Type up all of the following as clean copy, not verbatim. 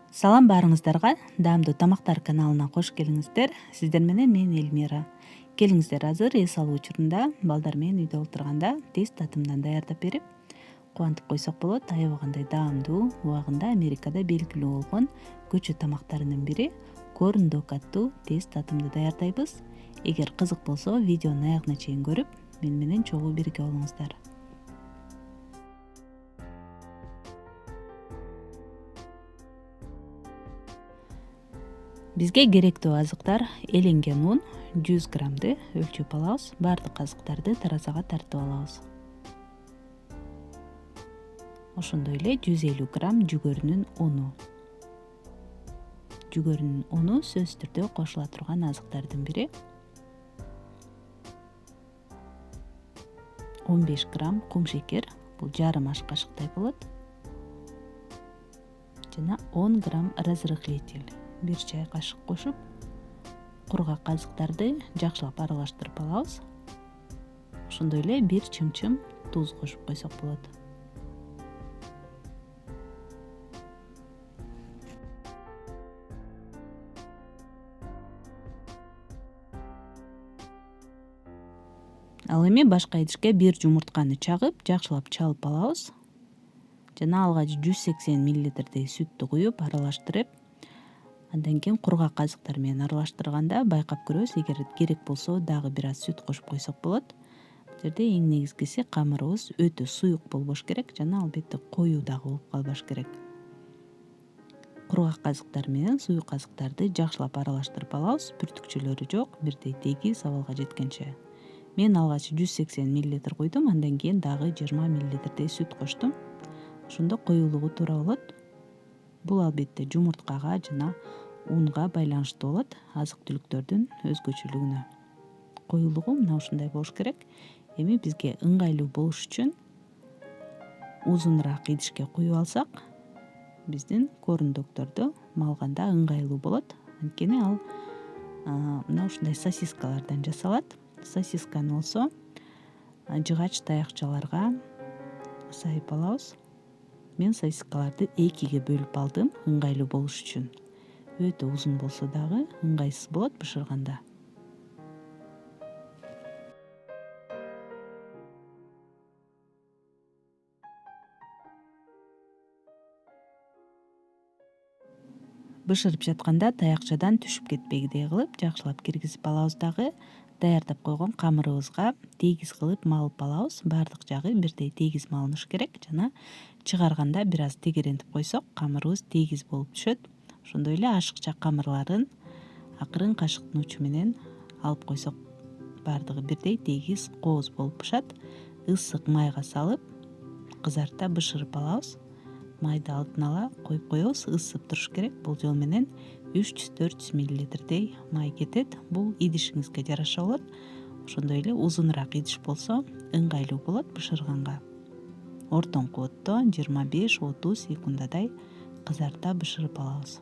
Салам баарыңыздарга, даамдуу тамактар каналына кош келиңиздер. Сиздер менен мен Эльмира. Келиңиздер, азыр эс алуу учурунда балдар менен үйдө отурганда тез татымдан даярдап берип кубантып койсок болот. Аябагандай даамдуу, убагында Америкада белгилүү болгон көчө тамактарынын бири корн дог аттуу тез татымды даярдайбыз. Эгер кызык болсо, видеонун аягына чейин көрүп, мени менен чогуу бирге болуңуздар. Бизге керектүү азыктар: эленген ун 100 граммды өлчөп алабыз. Баардык азыктарды таразага тартып алабыз. Ошондой эле 150 грамм жүгөрүнүн уну. Жүгөрүнүн уну сөзсүз түрдө кошула турган азыктардын бири. 15 грамм кум шекер, бул жарым аш кашыктай болот. Жана 10 грамм разрыхлитель, 1 чай кашык кошуп, кургак азыктарды жакшылап аралаштырып алабыз. Ошондой эле 1 чымчым туз кошуп койсок болот. Ал эми башка идишке 1 жумуртканы чагып, жакшылап чалып алабыз. Жана алга 180 мл сүттү куюп, аралаштырып, андан кийин кургак азыктар менен аралаштырганда байкап көрөбүз. Эгер керек болсо, дагы бир аз сүт кошуп койсок болот. Бул жерде эң негизгиси камырыбыз өтө суюк болбош керек жана албетте коюу дагы болуп калбаш керек. Кургак азыктар менен суюк азыктарды жакшылап аралаштырып алабыз. Бүртүкчөлөрү жок, бирдей тегиз абалга жеткенче. Мен алгач 180 мл куйдум, андан кийин дагы 20 мл сүт коштум. Ошондо коюулугу туура болот. Бул албетте жумурткага жана унга байланыштуу болот, азык-түлүктөрдүн өзгөчөлүгүнө. Коюулугу мына ушундай болуш керек. Эми бизге ыңгайлуу болуш үчүн узунураак идишке куюп алсак, биздин корн догдорду малганда ыңгайлуу болот. Анткени ал мына ушундай сосискалардан жасалат. Сосисканы болсо жыгач таякчаларга сайып алабыз. Мен сосискаларды 2-ге бөлүп алдым, ыңгайлуу болуш үчүн. Өтө узун болсо дагы ыңгайсыз болот бышырганда. Бышырып жатканда таякчадан түшүп кетпегидей кылып жакшылап киргизип алабыз. Дагы даярдап койгон камырыбызга тегиз кылып малып алабыз. Баардык жагы бирдей тегиз малыныш керек жана чыгарганда бир аз тегерентип койсок, камырыбыз тегиз болуп түшөт. Ошондой эле ашыкча камырларын акырын кашыктын учу менен алып койсок, баардыгы бирдей тегиз кооз болуп бышат. Ысык майга салып, кызарта бышырып алабыз. Майды алдын ала коюп коебуз, ысып туруш керек. Бул жол менен 300-400 мл май кетет. Бул идишиңизге жараша болот. Ошондой эле узунураак идиш болсо ыңгайлуу болот бышырганга. Ортоңку отто 25-30 секундадай кызарта бышырып алабыз.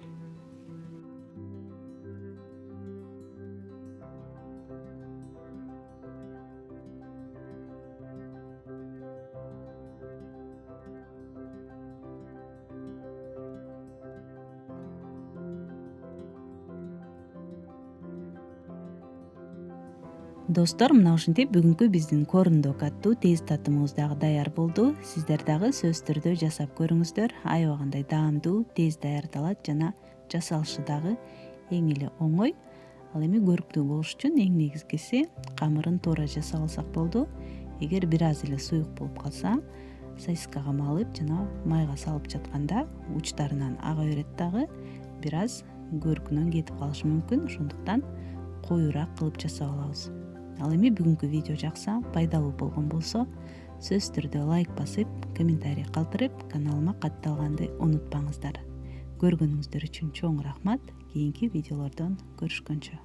Достор, мына ушинтип бүгүнкү биздин корн дог аттуу тез татымыбыз дагы даяр болду. Сиздер дагы сөзсүз түрдө жасап көрүңүздөр. Аябагандай даамдуу, тез даярдалат жана жасалышы дагы эң эле оңой. Ал эми көрктүү болуш үчүн эң негизгиси камырын туура жасап алсак болду. Эгер бир аз эле суюк болуп калса, сосискага малып жана майга салып жатканда учтарынан ага берет дагы, бир аз көркүнөн кетип калышы мүмкүн. Ошондуктан коюураак кылып жасап алабыз. Ал эми бүгүнкү видео жакса, пайдалуу болгон болсо, сөзсүз түрдө лайк басып, комментарий калтырып, каналыма катталганды унутпаңыздар. Көргөнүңүздөр үчүн чоң рахмат. Кийинки видеолордон көрүшкөнчө.